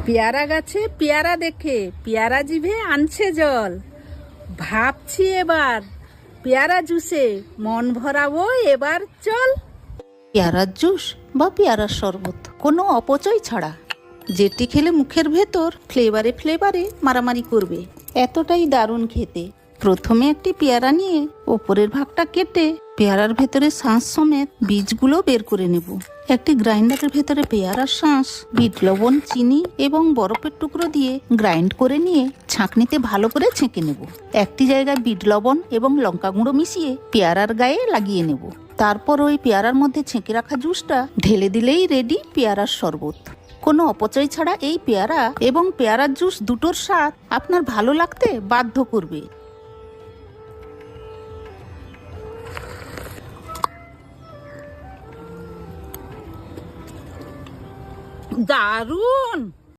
পেয়ারা গাছে পেয়ারা দেখে পেয়ারা জিভে আনছে জল। ভাবছি এবার পেয়ারা জুসে মন ভরাবো, এবার চল। পেয়ারার জুস বা পেয়ারার শরবত কোনো অপচয় ছাড়া, যেটি খেলে মুখের ভেতর ফ্লেভারে ফ্লেভারে মারামারি করবে, এতটাই দারুণ খেতে। প্রথমে একটি পেয়ারা নিয়ে ওপরের ভাগটা কেটে পেয়ারার ভেতরে শাঁস সমেত বীজগুলো বের করে নেব। একটি গ্রাইন্ডারের ভেতরে পেয়ারার শাঁস, বিট লবণ, চিনি এবং বরফের টুকরো দিয়ে গ্রাইন্ড করে নিয়ে ছাঁকনিতে ভালো করে ছেঁকে নেব। একটি জায়গায় বিট লবণ এবং লঙ্কা গুঁড়ো মিশিয়ে পেয়ারার গায়ে লাগিয়ে নেব। তারপর ওই পেয়ারার মধ্যে ছেঁকে রাখা জুসটা ঢেলে দিলেই রেডি পেয়ারার শরবত। কোনো অপচয় ছাড়া এই পেয়ারা এবং পেয়ারার জুস দুটোর স্বাদ আপনার ভালো লাগতে বাধ্য করবে। দারুণ।